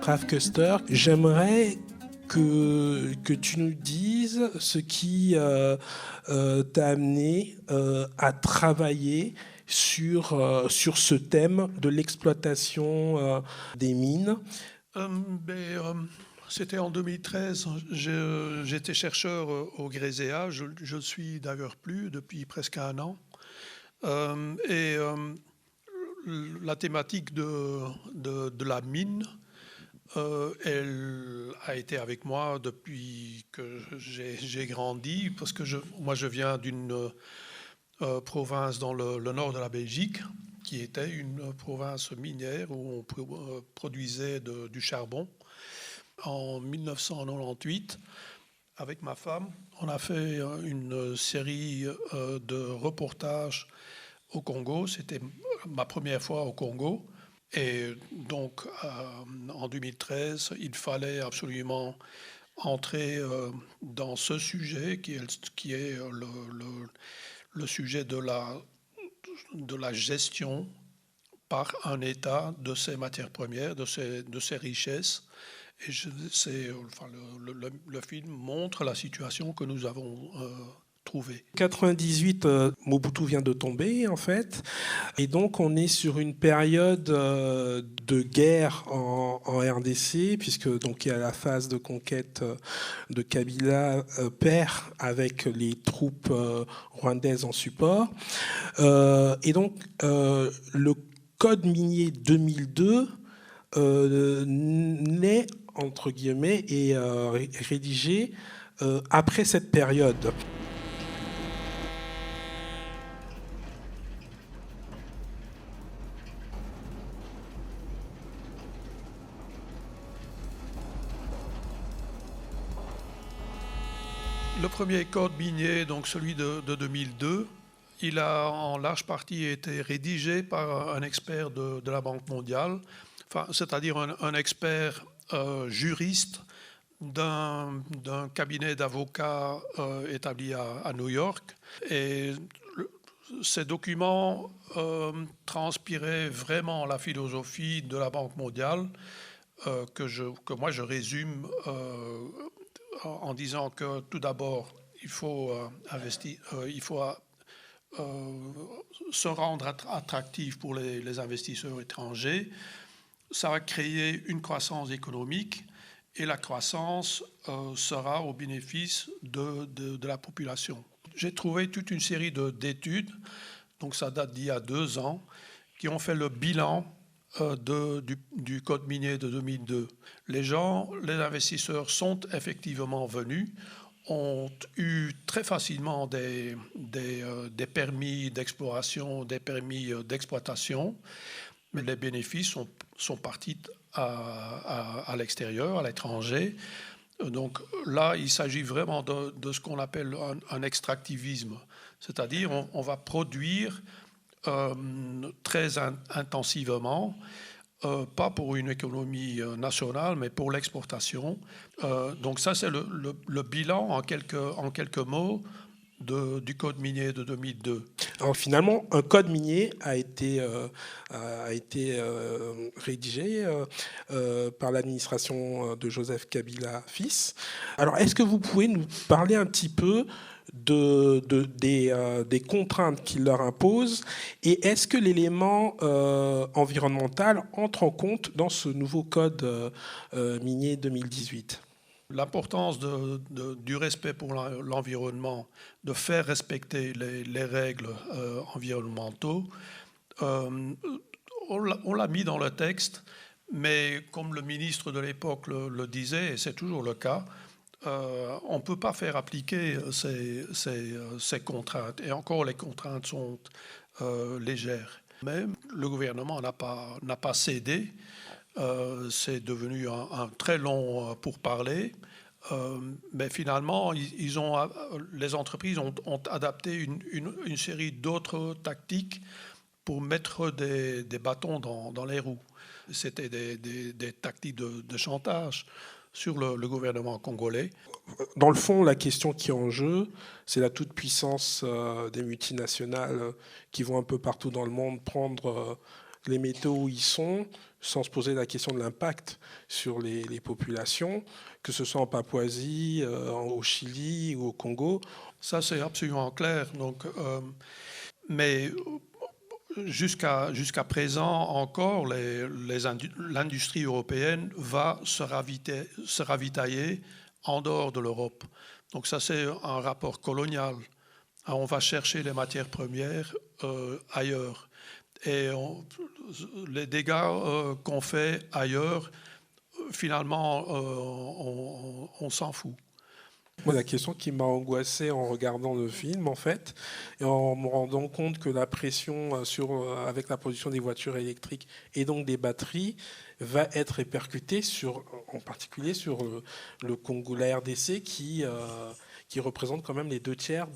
Raph Köster, j'aimerais que tu nous dises ce qui t'a amené à travailler sur ce thème de l'exploitation des mines. C'était en 2013. J'étais chercheur au Gréséa. Je le suis d'ailleurs plus depuis presque un an. La thématique de la mine, elle a été avec moi depuis que j'ai grandi, parce que moi je viens d'une province dans le nord de la Belgique, qui était une province minière où on produisait du charbon. En 1998, avec ma femme, on a fait une série de reportages au Congo. C'était ma première fois au Congo. Et donc, en 2013, il fallait absolument entrer dans ce sujet qui est le sujet de la gestion par un État de ses matières premières, de ses richesses. Et le film montre la situation que nous avons trouvée. 98, Mobutu vient de tomber en fait, et donc on est sur une période de guerre en RDC, puisque donc il y a la phase de conquête de Kabila père avec les troupes rwandaises en support, et donc le code minier 2002 naît entre guillemets et rédigé après cette période. Le premier code minier, donc celui de 2002, il a en large partie été rédigé par un expert de la Banque mondiale, c'est-à-dire un expert juriste d'un cabinet d'avocats établi à New York. Et ces documents transpiraient vraiment la philosophie de la Banque mondiale que moi je résume en disant que tout d'abord, il faut investir, il faut se rendre attractif pour les investisseurs étrangers. Ça va créer une croissance économique et la croissance sera au bénéfice de la population. J'ai trouvé toute une série d'études, donc ça date d'il y a 2 ans, qui ont fait le bilan du code minier de 2002. Les investisseurs sont effectivement venus, ont eu très facilement des permis d'exploration, des permis d'exploitation, mais les bénéfices sont partis à l'extérieur, à l'étranger. Donc là, il s'agit vraiment de ce qu'on appelle un extractivisme, c'est-à-dire on va produire très intensivement, pas pour une économie nationale, mais pour l'exportation. Donc ça, c'est le bilan en quelques mots du code minier de 2002. Alors finalement, un code minier a été rédigé par l'administration de Joseph Kabila fils. Alors, est-ce que vous pouvez nous parler un petit peu des contraintes qu'il leur impose, et est-ce que l'élément environnemental entre en compte dans ce nouveau code minier 2018 ? L'importance du respect pour l'environnement, de faire respecter les règles environnementaux, on l'a mis dans le texte, mais comme le ministre de l'époque le disait, et c'est toujours le cas, on ne peut pas faire appliquer ces contraintes. Et encore, les contraintes sont légères. Mais le gouvernement n'a pas cédé. C'est devenu un très long pourparler. Mais finalement, les entreprises ont adapté une série d'autres tactiques pour mettre des bâtons dans les roues. C'était des tactiques de chantage sur le gouvernement congolais. Dans le fond, la question qui est en jeu, c'est la toute-puissance des multinationales qui vont un peu partout dans le monde prendre les métaux où ils sont, sans se poser la question de l'impact sur les populations, que ce soit en Papouasie, au Chili ou au Congo. Ça, c'est absolument clair. Donc, mais jusqu'à présent encore, l'industrie européenne va se ravitailler en dehors de l'Europe. Donc ça, c'est un rapport colonial. On va chercher les matières premières ailleurs. Et les dégâts qu'on fait ailleurs, finalement, on s'en fout. Moi, la question qui m'a angoissé en regardant le film, en fait, et en me rendant compte que la pression avec la production des voitures électriques et donc des batteries va être répercutée en particulier sur le Congo, la RDC, qui représente quand même les 2/3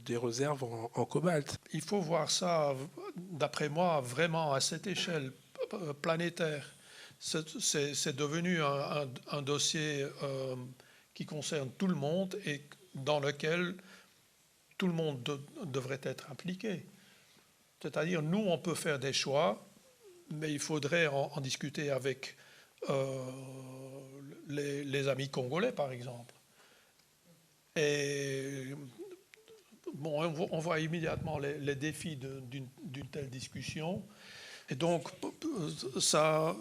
des réserves en cobalt. Il faut voir ça, d'après moi, vraiment à cette échelle planétaire. C'est devenu un dossier qui concerne tout le monde et dans lequel tout le monde devrait être impliqué. C'est-à-dire, nous, on peut faire des choix, mais il faudrait en discuter avec les amis congolais, par exemple. Et bon, on voit immédiatement les défis d'une telle discussion. Et donc, ça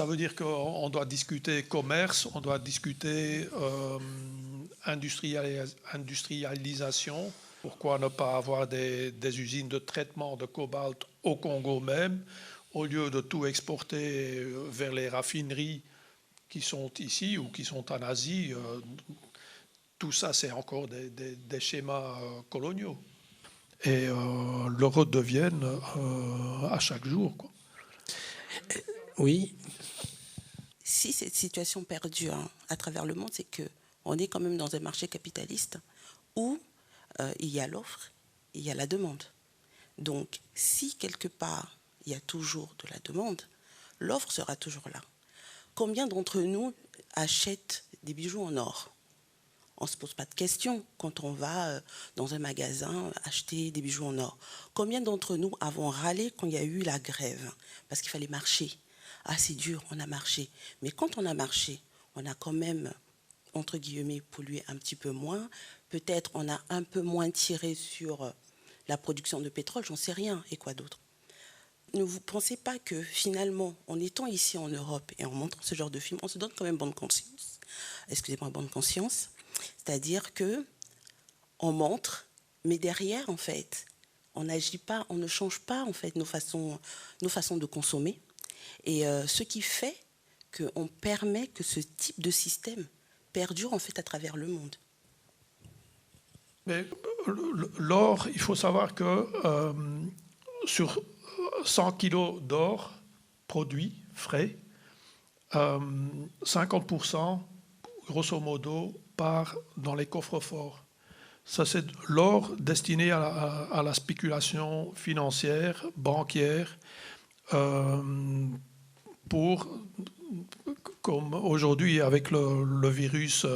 veut dire qu'on doit discuter commerce, on doit discuter industrialisation. Pourquoi ne pas avoir des usines de traitement de cobalt au Congo même, au lieu de tout exporter vers les raffineries qui sont ici ou qui sont en Asie. Tout ça, c'est encore des schémas coloniaux. Et le redeviennent à chaque jour, quoi. Oui. Si cette situation perdure à travers le monde, c'est qu'on est quand même dans un marché capitaliste où il y a l'offre, il y a la demande. Donc, si quelque part, il y a toujours de la demande, l'offre sera toujours là. Combien d'entre nous achètent des bijoux en or ? On ne se pose pas de questions quand on va dans un magasin acheter des bijoux en or. Combien d'entre nous avons râlé quand il y a eu la grève parce qu'il fallait marcher ? Ah, c'est dur, on a marché. Mais quand on a marché, on a quand même, entre guillemets, pollué un petit peu moins. Peut-être on a un peu moins tiré sur la production de pétrole, j'en sais rien. Et quoi d'autre ? Ne vous pensez pas que finalement, en étant ici en Europe et en montrant ce genre de film, on se donne quand même bonne conscience. Excusez-moi, bonne conscience. C'est-à-dire qu'on montre, mais derrière, en fait, on n'agit pas, on ne change pas, en fait, nos façons de consommer. Et ce qui fait qu'on permet que ce type de système perdure, en fait, à travers le monde. Mais l'or, il faut savoir que sur 100 kilos d'or produit, frais, 50%, grosso modo, part dans les coffres-forts. Ça, c'est l'or destiné à la spéculation financière, bancaire, comme aujourd'hui avec le virus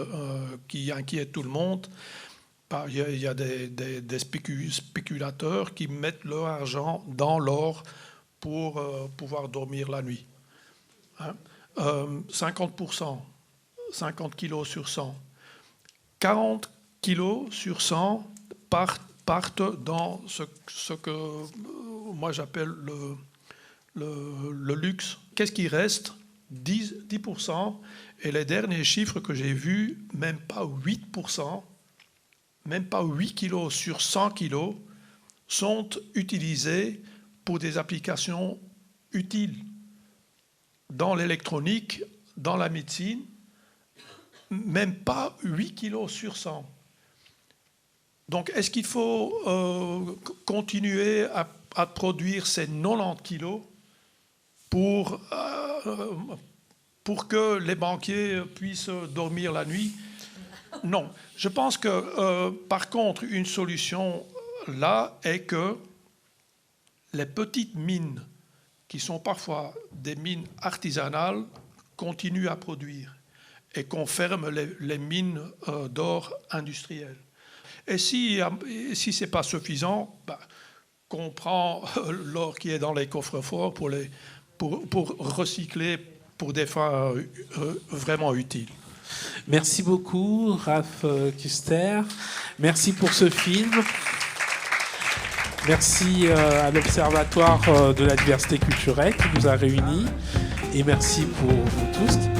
qui inquiète tout le monde, il y a des spéculateurs qui mettent leur argent dans l'or pour pouvoir dormir la nuit. 50%, 50 kilos sur 100. 40 kilos sur 100 partent dans ce que moi j'appelle le luxe. Qu'est-ce qui reste ? 10%. Et les derniers chiffres que j'ai vus, même pas 8%, même pas 8 kilos sur 100 kilos sont utilisés pour des applications utiles dans l'électronique, dans la médecine, même pas 8 kilos sur 100. Donc, est-ce qu'il faut continuer à produire ces 90 kilos pour que les banquiers puissent dormir la nuit ? Non. Je pense que, par contre, une solution là est que les petites mines, qui sont parfois des mines artisanales, continuent à produire et qu'on ferme les mines d'or industrielles. Et si ce n'est pas suffisant, qu'on prend l'or qui est dans les coffres-forts pour recycler pour des fins vraiment utiles. Merci beaucoup, Raph Kuster. Merci pour ce film. Merci à l'Observatoire de la diversité culturelle qui nous a réunis. Et merci pour vous tous.